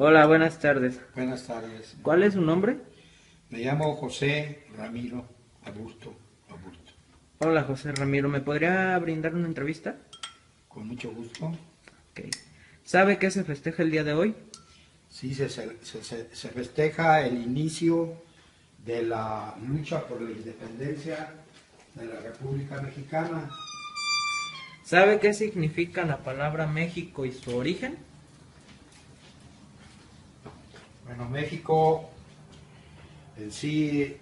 Hola, buenas tardes. Buenas tardes. ¿Cuál es su nombre? Me llamo José Ramiro Aburto. Hola, José Ramiro. ¿Me podría brindar una entrevista? Con mucho gusto. Ok. ¿Sabe qué se festeja el día de hoy? Sí, se festeja el inicio de la lucha por la independencia de la República Mexicana. ¿Sabe qué significa la palabra México y su origen? Bueno, México en sí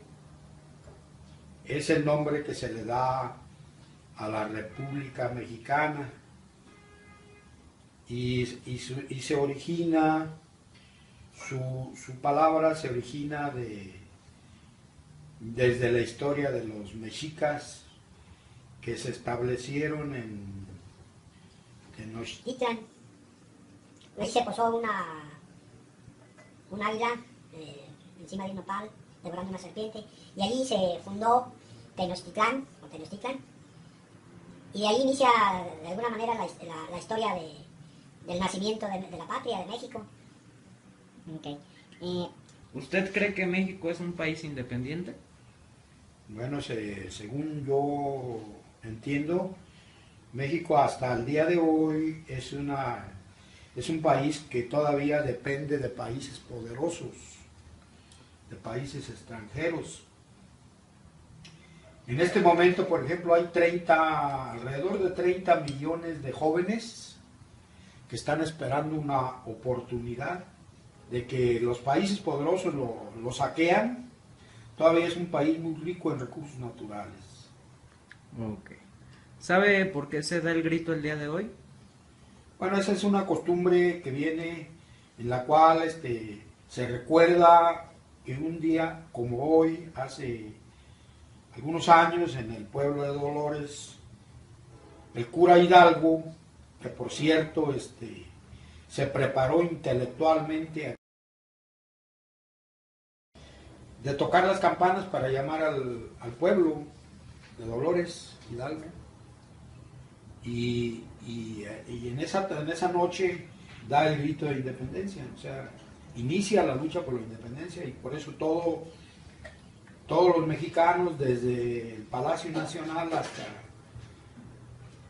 es el nombre que se le da a la República Mexicana y se origina, su palabra se origina desde la historia de los mexicas que se establecieron en Tenochtitlan. Ahí se posó un águila encima de un nopal, devorando una serpiente, y allí se fundó Tenochtitlán, o Tenochtitlan, y ahí inicia de alguna manera la historia del nacimiento de la patria, de México. Okay. ¿Usted cree que México es un país independiente? Bueno, según yo entiendo, México hasta el día de hoy es un país que todavía depende de países poderosos, de países extranjeros. En este momento, por ejemplo, hay alrededor de 30 millones de jóvenes que están esperando una oportunidad de que los países poderosos lo saquean. Todavía es un país muy rico en recursos naturales. Ok. ¿Sabe por qué se da el grito el día de hoy? Bueno, esa es una costumbre que viene en la cual se recuerda que un día como hoy, hace algunos años, en el pueblo de Dolores, el cura Hidalgo, que por cierto se preparó intelectualmente de tocar las campanas para llamar al pueblo de Dolores Hidalgo. Y en esa noche da el grito de independencia, o sea, inicia la lucha por la independencia y por eso todos los mexicanos, desde el Palacio Nacional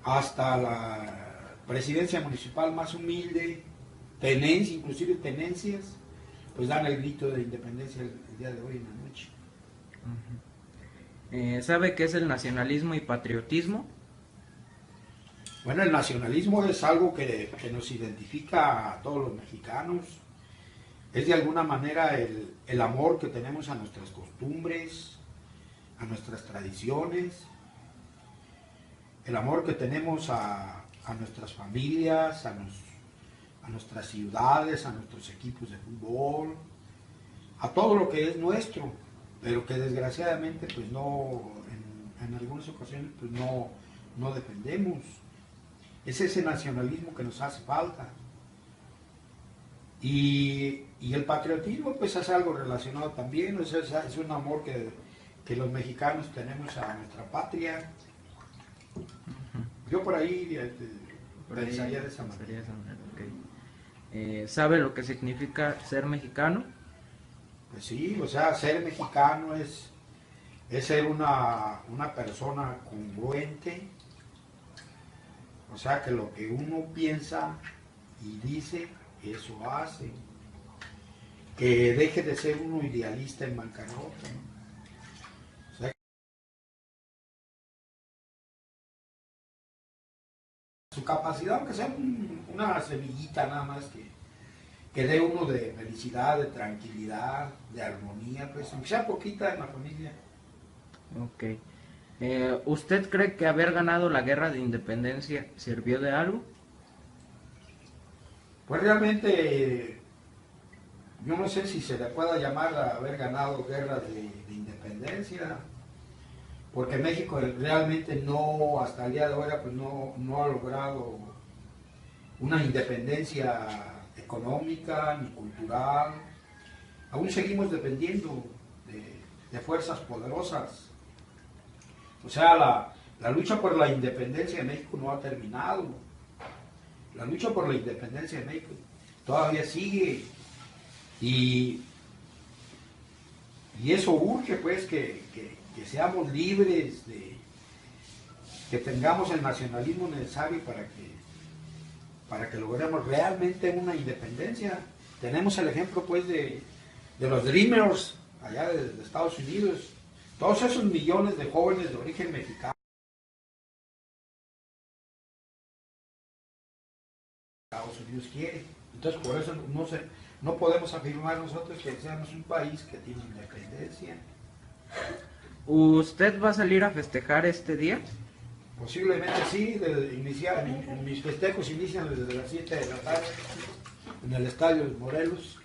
hasta la presidencia municipal más humilde, inclusive tenencias, pues dan el grito de independencia el día de hoy en la noche. ¿Sabe qué es el nacionalismo y patriotismo? Bueno, el nacionalismo es algo que nos identifica a todos los mexicanos. Es de alguna manera el amor que tenemos a nuestras costumbres, a nuestras tradiciones, el amor que tenemos a nuestras familias, a nuestras ciudades, a nuestros equipos de fútbol, a todo lo que es nuestro, pero que desgraciadamente pues no, en algunas ocasiones pues no defendemos. Es ese nacionalismo que nos hace falta. Y el patriotismo pues es algo relacionado también, es un amor que los mexicanos tenemos a nuestra patria. Yo por ahí pensaría de esa manera. Sería esa manera, ok. ¿Sabe lo que significa ser mexicano? Pues sí, o sea, ser mexicano es ser una persona congruente, o sea, que lo que uno piensa y dice, eso hace. Que deje de ser uno idealista en bancarrota. O sea, su capacidad, aunque sea una semillita nada más que dé uno de felicidad, de tranquilidad, de armonía, pues aunque sea poquita en la familia. Ok. ¿Usted cree que haber ganado la guerra de independencia sirvió de algo? Pues realmente yo no sé si se le pueda llamar a haber ganado guerra de independencia, porque México realmente no, hasta el día de hoy, pues no ha logrado una independencia económica ni cultural. Aún seguimos dependiendo de fuerzas poderosas. O sea, la lucha por la independencia de México no ha terminado. La lucha por la independencia de México todavía sigue. Y, y eso urge pues que seamos libres, que tengamos el nacionalismo necesario para que logremos realmente una independencia. Tenemos el ejemplo pues de los Dreamers allá de Estados Unidos, todos esos millones de jóvenes de origen mexicano. Estados Unidos quiere. Entonces por eso no podemos afirmar nosotros que seamos un país que tiene independencia. ¿Usted va a salir a festejar este día? Posiblemente sí, mis festejos inician desde las 7 de la tarde en el estadio de Morelos,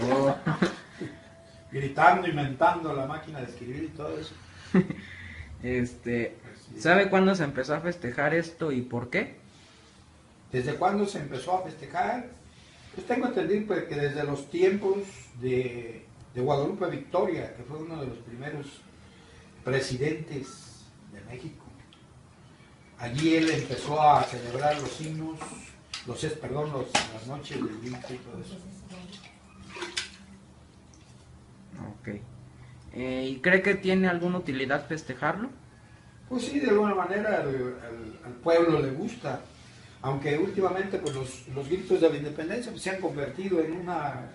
Oh. gritando y mentando la máquina de escribir y todo eso. ¿Sabe cuándo se empezó a festejar esto y por qué? ¿Desde cuándo se empezó a festejar? Pues tengo entendido pues, que desde los tiempos de Guadalupe Victoria, que fue uno de los primeros presidentes de México. Allí él empezó a celebrar los himnos, las noches del grito y todo eso. Ok. ¿Y cree que tiene alguna utilidad festejarlo? Pues sí, de alguna manera al pueblo le gusta, aunque últimamente pues, los gritos de la independencia pues, se han convertido en una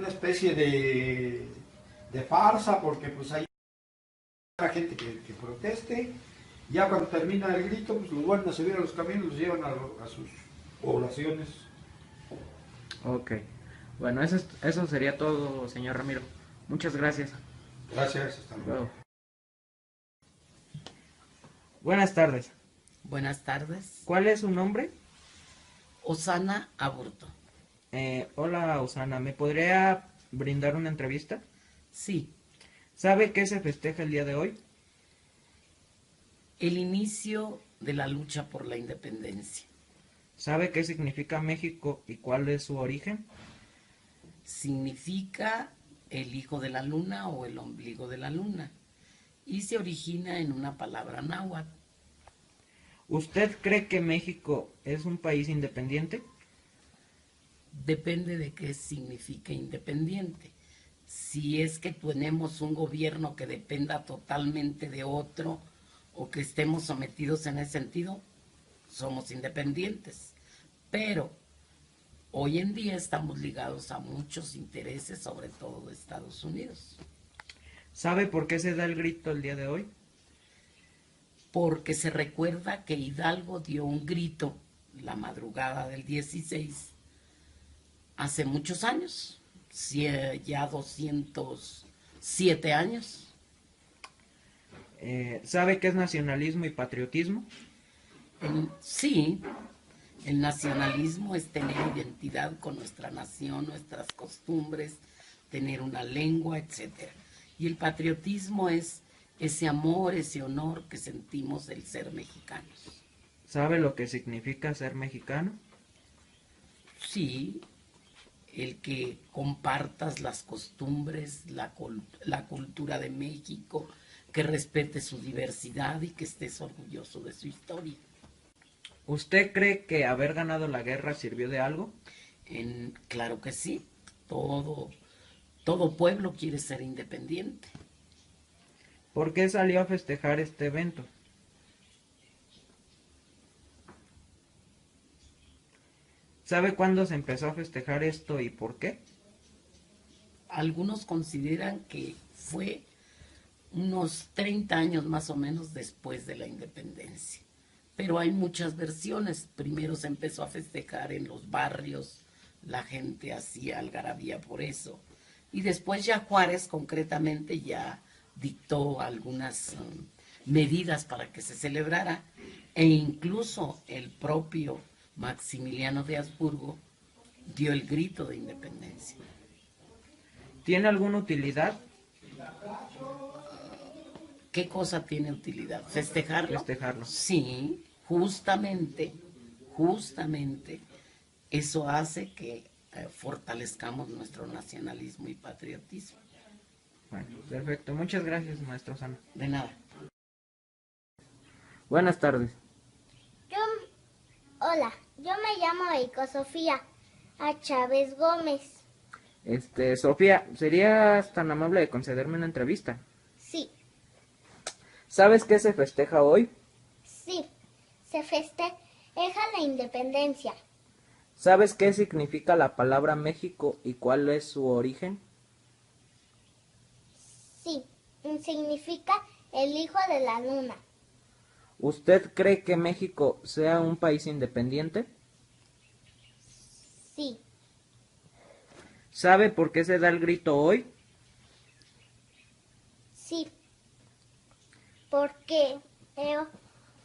especie de farsa, porque pues hay gente que proteste. Ya cuando termina el grito, pues los vuelven a subir a los camiones, los llevan a sus poblaciones. Ok. Bueno, eso sería todo, señor Ramiro. Muchas gracias. Gracias, hasta luego. Buenas tardes. Buenas tardes. ¿Cuál es su nombre? Osana Aburto. Hola, Osana. ¿Me podría brindar una entrevista? Sí, ¿Sabe qué se festeja el día de hoy? el inicio de la lucha por la independencia. ¿Sabe qué significa México y cuál es su origen? Significa el hijo de la luna o el ombligo de la luna y se origina en una palabra náhuatl. ¿Usted cree que México es un país independiente? Depende de qué significa independiente. Si es que tenemos un gobierno que dependa totalmente de otro o que estemos sometidos en ese sentido, somos independientes. Pero hoy en día estamos ligados a muchos intereses, sobre todo de Estados Unidos. ¿Sabe por qué se da el grito el día de hoy? Porque se recuerda que Hidalgo dio un grito la madrugada del 16 hace muchos años, ya 207 años. ¿Sabe qué es nacionalismo y patriotismo? Sí, el nacionalismo es tener identidad con nuestra nación, nuestras costumbres, tener una lengua, etcétera. Y el patriotismo es ese amor, ese honor que sentimos del ser mexicanos. ¿Sabe lo que significa ser mexicano? Sí, el que compartas las costumbres, la cultura de México, que respetes su diversidad y que estés orgulloso de su historia. ¿Usted cree que haber ganado la guerra sirvió de algo? Claro que sí, todo pueblo quiere ser independiente. ¿Por qué salió a festejar este evento? ¿Sabe cuándo se empezó a festejar esto y por qué? Algunos consideran que fue unos 30 años más o menos después de la independencia. Pero hay muchas versiones. Primero se empezó a festejar en los barrios, la gente hacía algarabía por eso. Y después ya Juárez concretamente ya dictó algunas medidas para que se celebrara, e incluso el propio Maximiliano de Habsburgo dio el grito de independencia. ¿Tiene alguna utilidad? ¿Qué cosa tiene utilidad? ¿Festejarlo? Festejarlo. Sí, justamente eso hace que fortalezcamos nuestro nacionalismo y patriotismo. Bueno, perfecto. Muchas gracias, maestro Osana. De nada. Buenas tardes. Hola, yo me llamo Eiko Sofía A. Chávez Gómez. Sofía, ¿serías tan amable de concederme una entrevista? Sí, ¿Sabes qué se festeja hoy? sí, se festeja la independencia. ¿Sabes qué significa la palabra México y cuál es su origen? Sí, significa el hijo de la luna. ¿Usted cree que México sea un país independiente? Sí, ¿Sabe por qué se da el grito hoy? sí, porque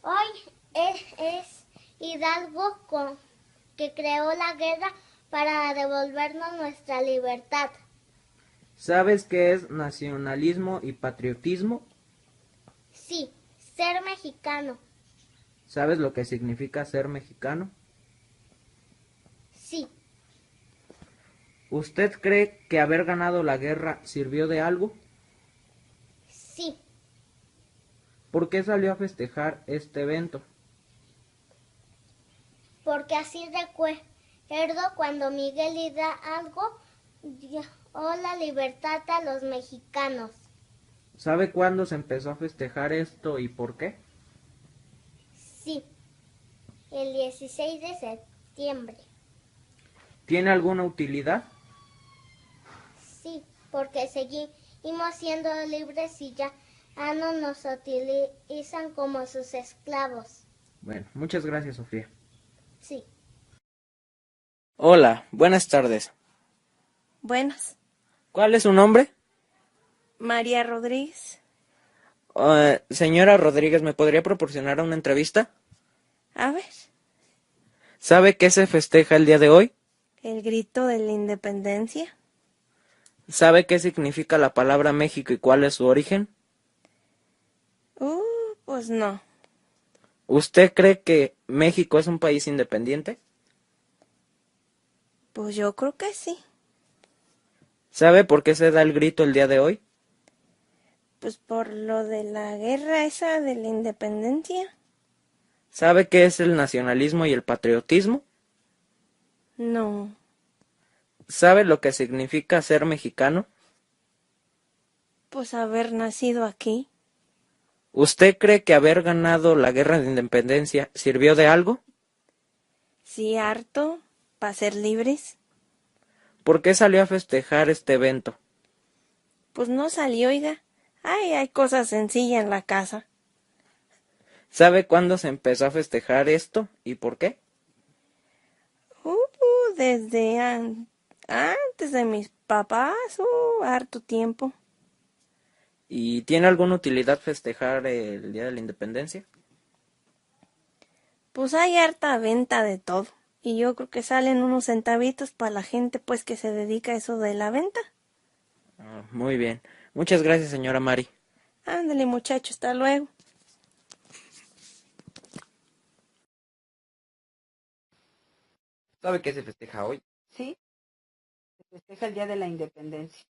hoy es Hidalgo que creó la guerra para devolvernos nuestra libertad. ¿Sabes qué es nacionalismo y patriotismo? Sí, ser mexicano. ¿Sabes lo que significa ser mexicano? Sí, ¿Usted cree que haber ganado la guerra sirvió de algo? sí, ¿Por qué salió a festejar este evento? porque así recuerdo cuando Miguel Hidalgo dio la libertad a los mexicanos. ¿Sabe cuándo se empezó a festejar esto y por qué? Sí, el 16 de septiembre. ¿Tiene alguna utilidad? Sí, porque seguimos siendo libres y ya no nos utilizan como sus esclavos. Bueno, muchas gracias, Sofía. Sí. Hola, buenas tardes. Buenas. ¿Cuál es su nombre? María Rodríguez. Señora Rodríguez, ¿me podría proporcionar una entrevista? A ver, ¿Sabe qué se festeja el día de hoy? el grito de la independencia. ¿Sabe qué significa la palabra México y cuál es su origen? Pues no. ¿Usted cree que México es un país independiente? Pues yo creo que sí. ¿Sabe por qué se da el grito el día de hoy? Pues por lo de la guerra esa de la independencia. ¿Sabe qué es el nacionalismo y el patriotismo? No. ¿Sabe lo que significa ser mexicano? Pues haber nacido aquí. ¿Usted cree que haber ganado la guerra de independencia sirvió de algo? Sí, harto. Para ser libres. ¿Por qué salió a festejar este evento? Pues no salió, oiga. Ay, hay cosas sencillas en la casa. ¿Sabe cuándo se empezó a festejar esto y por qué? Desde antes de mis papás. Harto tiempo. ¿Y tiene alguna utilidad festejar el Día de la Independencia? Pues hay harta venta de todo. Y yo creo que salen unos centavitos para la gente pues que se dedica a eso de la venta. Muy bien. Muchas gracias, señora Mari. Ándale, muchacho, hasta luego. ¿Sabe qué se festeja hoy? Sí, se festeja el Día de la Independencia.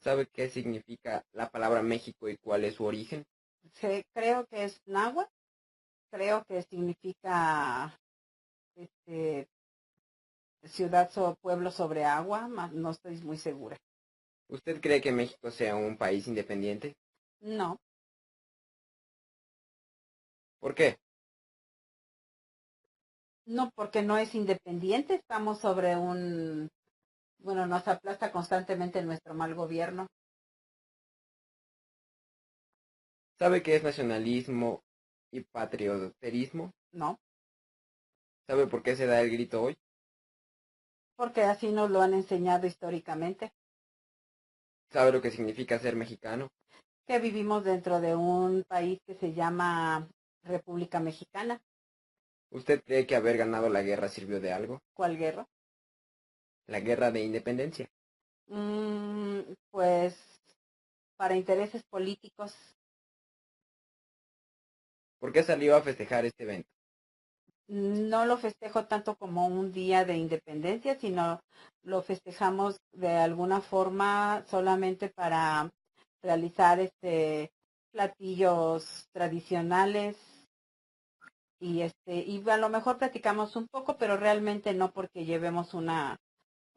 ¿Sabe qué significa la palabra México y cuál es su origen? Creo que es náhuatl, creo que significa ciudad o pueblo sobre agua, no estoy muy segura. ¿Usted cree que México sea un país independiente? No, ¿Por qué? no porque no es independiente, estamos sobre nos aplasta constantemente nuestro mal gobierno. ¿Sabe qué es nacionalismo y patrioterismo? No, ¿Sabe por qué se da el grito hoy? porque así nos lo han enseñado históricamente, ¿Sabe lo que significa ser mexicano? que vivimos dentro de un país que se llama República Mexicana. ¿Usted cree que haber ganado la guerra sirvió de algo? ¿Cuál guerra? La guerra de independencia. Pues para intereses políticos. ¿Por qué salió a festejar este evento? No lo festejo tanto como un día de independencia, sino lo festejamos de alguna forma solamente para realizar platillos tradicionales y a lo mejor platicamos un poco, pero realmente no porque llevemos una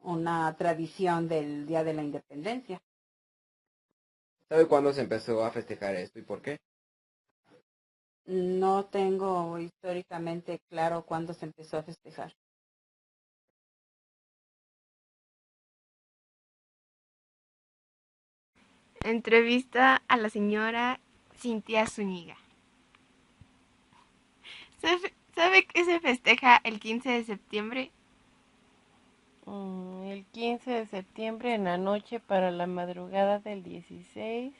una tradición del Día de la Independencia. ¿Sabe cuándo se empezó a festejar esto y por qué? No tengo históricamente claro cuándo se empezó a festejar. Entrevista a la señora Cintia Zúñiga. ¿Sabe qué se festeja el 15 de septiembre? El 15 de septiembre en la noche para la madrugada del 16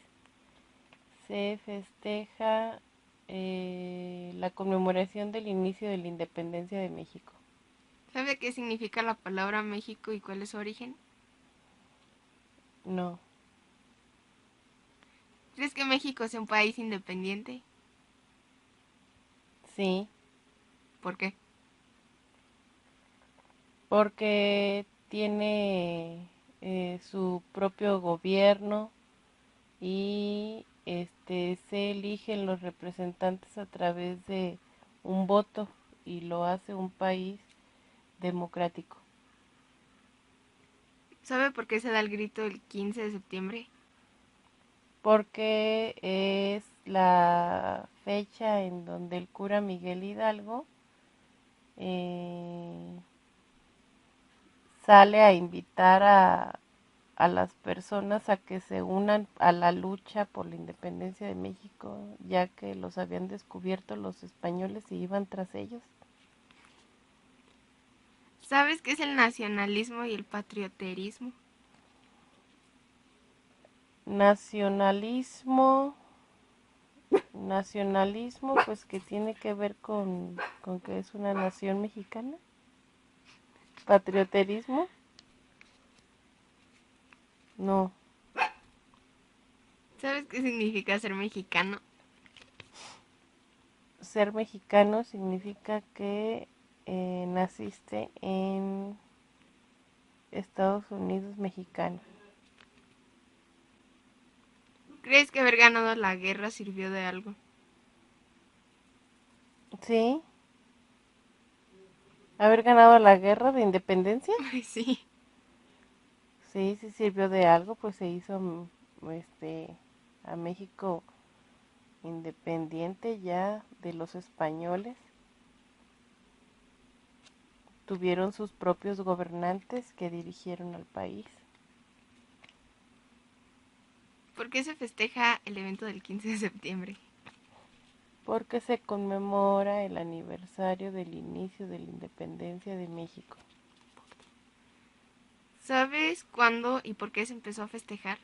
se festeja la conmemoración del inicio de la independencia de México. ¿Sabe qué significa la palabra México y cuál es su origen? No, ¿Crees que México es un país independiente? sí, ¿Por qué? porque tiene su propio gobierno y se eligen los representantes a través de un voto y lo hace un país democrático. ¿Sabe por qué se da el grito el 15 de septiembre? Porque es la fecha en donde el cura Miguel Hidalgo sale a invitar a las personas a que se unan a la lucha por la independencia de México, ya que los habían descubierto los españoles y iban tras ellos. ¿Sabes qué es el nacionalismo y el patrioterismo? Nacionalismo, pues que tiene que ver con que es una nación mexicana. Patrioterismo, no. ¿Sabes qué significa ser mexicano? Ser mexicano significa que naciste en Estados Unidos mexicano. ¿Crees que haber ganado la guerra sirvió de algo? Sí, haber ganado la guerra de independencia, Sí. sí, sí sirvió de algo, pues se hizo a México independiente ya de los españoles. Tuvieron sus propios gobernantes que dirigieron al país. ¿Por qué se festeja el evento del 15 de septiembre? Porque se conmemora el aniversario del inicio de la independencia de México. ¿Sabes cuándo y por qué se empezó a festejar?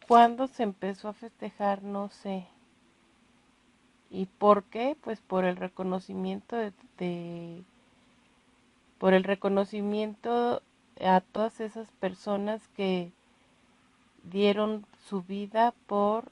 ¿Cuándo se empezó a festejar? No sé. ¿Y por qué? Pues por el reconocimiento por el reconocimiento a todas esas personas que dieron su vida por